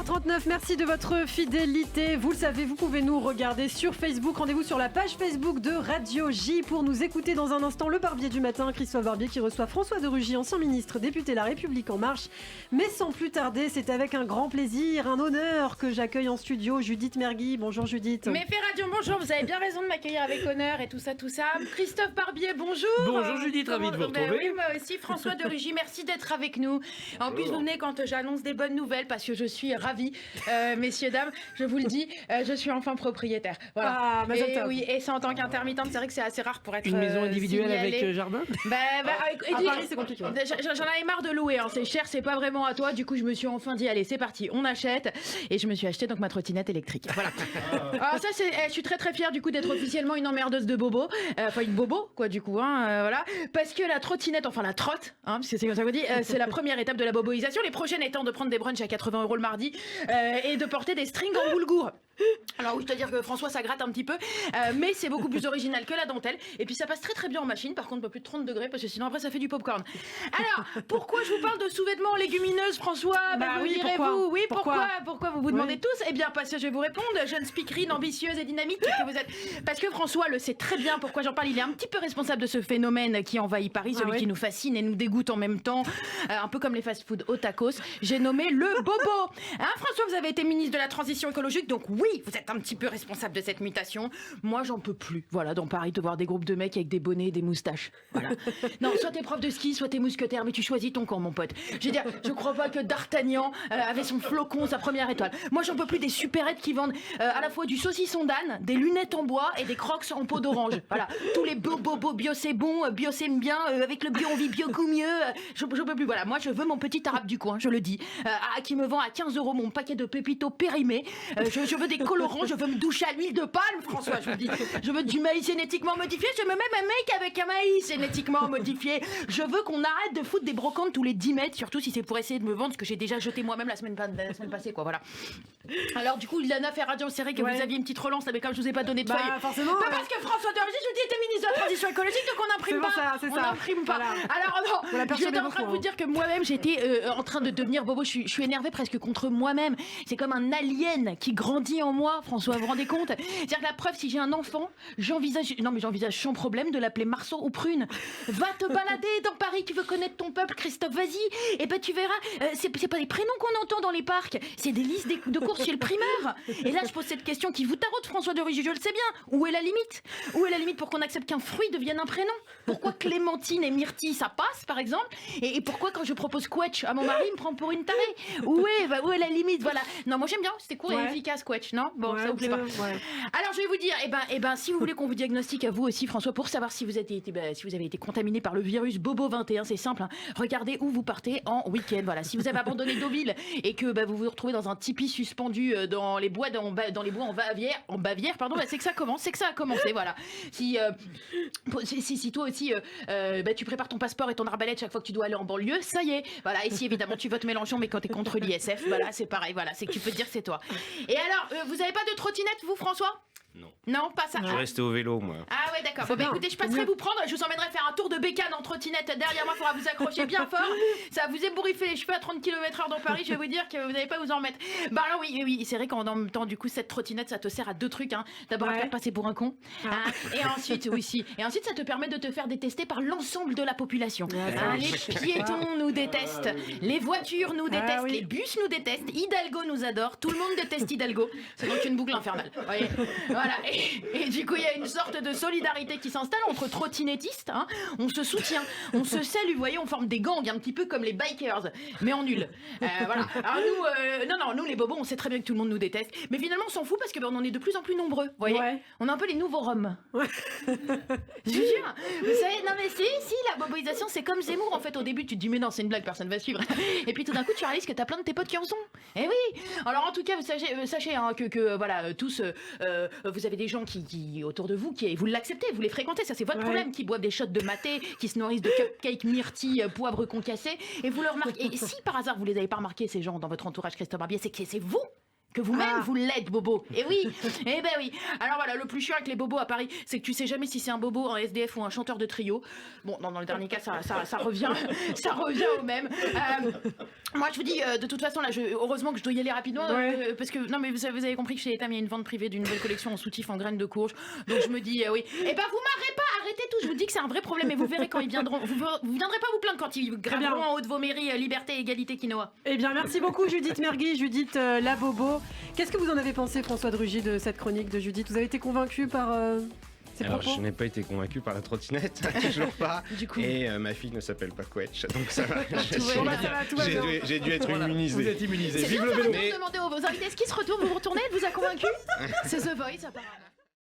18h39, merci de votre fidélité. Vous le savez, vous pouvez nous regarder sur Facebook. Rendez-vous sur la page Facebook de Radio J pour nous écouter dans un instant. Le Barbier du matin, Christophe Barbier qui reçoit François de Rugy, ancien ministre, député La République En Marche. Mais sans plus tarder, c'est avec un grand plaisir, un honneur que j'accueille en studio Judith Mergui. Bonjour Judith. Méfait Radio, bonjour, vous avez bien raison de m'accueillir avec honneur et tout ça. Christophe Barbier, bonjour. Bonjour Judith, ravi de vous retrouver. Oui, moi aussi, François de Rugy, merci d'être avec nous. En plus, vous venez quand j'annonce des bonnes nouvelles parce que je suis ravie, messieurs, dames, je vous le dis, je suis enfin propriétaire. Voilà. Ah, et oui, et ça en tant qu'intermittente, c'est vrai que c'est assez rare pour être une maison individuelle signalé. avec jardin. À Paris, c'est compliqué. J'en avais marre de louer, hein. C'est cher, c'est pas vraiment à toi. Du coup, je me suis enfin dit, allez, c'est parti, on achète. Et je me suis acheté donc ma trottinette électrique. Voilà. Alors ça, je suis très très fière du coup d'être officiellement une emmerdeuse de bobo, enfin une bobo quoi du coup, hein, voilà, parce que la trottinette, enfin la trotte, hein, parce que c'est comme ça qu'on dit, c'est la première étape de la boboisation. Les prochaines étant de prendre des brunchs à 80 € le mardi et de porter des strings en boulgour. Alors oui, je dois dire que François ça gratte un petit peu, mais c'est beaucoup plus original que la dentelle. Et puis ça passe très très bien en machine, par contre pas plus de 30 degrés parce que sinon après ça fait du popcorn. Alors, pourquoi je vous parle de sous-vêtements légumineuses, François? Vous direz-vous, oui, pourquoi vous vous demandez tous? Eh bien parce que je vais vous répondre, jeune speakerine ambitieuse et dynamique que vous êtes. Parce que François le sait très bien pourquoi j'en parle, il est un petit peu responsable de ce phénomène qui envahit Paris, celui qui nous fascine et nous dégoûte en même temps, un peu comme les fast-food au tacos. J'ai nommé le bobo. Hein, François, vous avez été ministre de la transition écologique, donc oui, vous êtes un petit peu responsable de cette mutation. Moi, j'en peux plus. Voilà, dans Paris, de voir des groupes de mecs avec des bonnets et des moustaches. Voilà. Non, soit t'es prof de ski, soit t'es mousquetaire, mais tu choisis ton camp, mon pote. Je veux dire, je crois pas que D'Artagnan avait son flocon, sa première étoile. Moi, j'en peux plus des supérettes qui vendent à la fois du saucisson d'âne, des lunettes en bois et des crocs en peau d'orange. Voilà. Tous les bobo, bio c'est bon, bio c'est bien, avec le bio on vit bio coup mieux. Je peux plus. Voilà. Moi, je veux mon petit arabe du coin, je le dis, qui me vend à 15 € mon paquet de pépitos périmés. Je veux des colorants, je veux me doucher à l'huile de palme, François, je vous dis. Je veux du maïs génétiquement modifié, je veux même un mec avec un maïs génétiquement modifié. Je veux qu'on arrête de foutre des brocantes tous les 10 mètres, surtout si c'est pour essayer de me vendre ce que j'ai déjà jeté moi-même la semaine passée, quoi, voilà. Alors, du coup, Lana fait Radio, c'est vrai que vous aviez une petite relance, mais comme je vous ai pas donné de feuille. Forcément. Pas parce que François de Rugy, je vous dis, était ministre de la transition écologique, donc on n'imprime pas. C'est on ça. n'imprime pas. Voilà. Alors, non, j'étais en train de vous dire que moi-même, j'étais en train de devenir bobo, je suis énervée presque contre moi-même. C'est comme un alien qui grandit en moi, François, vous vous rendez compte? C'est-à-dire que la preuve, si j'ai un enfant, j'envisage sans problème de l'appeler Marceau ou Prune. Va te balader dans Paris, tu veux connaître ton peuple, Christophe, vas-y. Et ben tu verras, c'est pas des prénoms qu'on entend dans les parcs, c'est des listes de courses chez le primeur. Et là, je pose cette question qui vous taraude, François de Rugy, je le sais bien. Où est la limite? Où est la limite pour qu'on accepte qu'un fruit devienne un prénom? Pourquoi Clémentine et Myrtille, ça passe, par exemple? Et pourquoi quand je propose Quetch à mon mari, il me prend pour une tarée? Où est la limite? Voilà. Non, moi j'aime bien, c'était court et efficace, Quetch, non? Bon, ça vous plaît pas. Alors je vais vous dire, si vous voulez qu'on vous diagnostique à vous aussi, François, pour savoir si vous avez été contaminé par le virus Bobo 21, c'est simple, hein. Regardez où vous partez en week-end. Voilà, si vous avez abandonné Deauville et que vous vous retrouvez dans un tipi suspendu dans les bois en Bavière, pardon, c'est que ça commence, c'est que ça a commencé. Voilà. Si toi aussi tu prépares ton passeport et ton arbalète chaque fois que tu dois aller en banlieue, ça y est. Voilà. Et si évidemment tu votes Mélenchon, mais quand t'es contre l'ISF, voilà, c'est pareil. Voilà, c'est que tu peux te dire que c'est toi. Et alors, vous avez pas de trottinette, vous, François? Non, pas ça. Je vais rester au vélo, moi. Ah ouais, d'accord. Bon, écoutez, je passerai vous prendre, je vous emmènerai faire un tour de bécane en trottinette. Derrière moi, il faudra vous accrocher bien fort. Ça va vous ébouriffer les cheveux à 30 km/h dans Paris. Je vais vous dire que vous n'allez pas vous en remettre. Bah alors oui, c'est vrai qu'en même temps, du coup, cette trottinette, ça te sert à deux trucs. Hein. D'abord, à faire passer pour un con. Hein. Et ensuite, ça te permet de te faire détester par l'ensemble de la population. Les piétons nous détestent. Les voitures nous détestent. Les bus nous détestent. Hidalgo nous adore. Tout le monde déteste Hidalgo. C'est donc une boucle infernale. Vous voyez. Voilà. Et du coup, il y a une sorte de solidarité qui s'installe entre trottinettistes. Hein. On se soutient, on se salue. Vous voyez, on forme des gangs un petit peu comme les bikers, mais en nul. Voilà. Alors nous, les bobos, on sait très bien que tout le monde nous déteste. Mais finalement, on s'en fout parce que on en est de plus en plus nombreux. Vous voyez, on est un peu les nouveaux Roms. Je vous jure. Vous savez, non mais si, la boboisation, c'est comme Zemmour. En fait, au début, tu te dis mais non, c'est une blague, personne va suivre. Et puis tout d'un coup, tu réalises que t'as plein de tes potes qui en sont. Eh oui. Alors en tout cas, vous sachez hein, que voilà, tous, vous avez des gens qui autour de vous, vous l'acceptez, vous les fréquentez, ça c'est votre problème, qui boivent des shots de maté, qui se nourrissent de cupcakes, myrtilles, poivre concassé, et vous le remarquez. Et si par hasard vous les avez pas remarqués, ces gens dans votre entourage, Christophe Barbier, c'est que c'est vous Que vous-même, vous l'êtes, bobo. Et oui, eh ben oui. Alors voilà, le plus chiant avec les bobos à Paris, c'est que tu sais jamais si c'est un bobo, un SDF ou un chanteur de trio. Bon, dans le dernier cas, ça revient, ça revient au même. Moi, je vous dis, de toute façon, là, heureusement que je dois y aller rapidement, parce que, non, mais vous avez compris que chez Etam, il y a une vente privée d'une nouvelle collection en soutif en graines de courge. Donc je me dis, oui. Eh ben, vous m'arrêtez pas, arrêtez tout. Je vous dis que c'est un vrai problème, et vous verrez quand ils viendront. Vous viendrez pas vous plaindre quand ils graveront en haut de vos mairies liberté, égalité, quinoa. Eh bien, merci beaucoup, Judith Mergui, Judith la bobo. Qu'est-ce que vous en avez pensé, François de Rugy, de cette chronique de Judith? Vous avez été convaincu par ses Alors, propos? je n'ai pas été convaincu par la trottinette, toujours pas. Du coup. Et ma fille ne s'appelle pas Quetch, donc ça va. Bon, bah, ça va, tout va bien. J'ai dû être immunisé. Vous êtes immunisé. C'est Vive bien le vélo. ça, vous demandez aux invités, est-ce qu'ils se retournent, vous vous retournez, elle vous a convaincu? C'est The Voice, apparemment.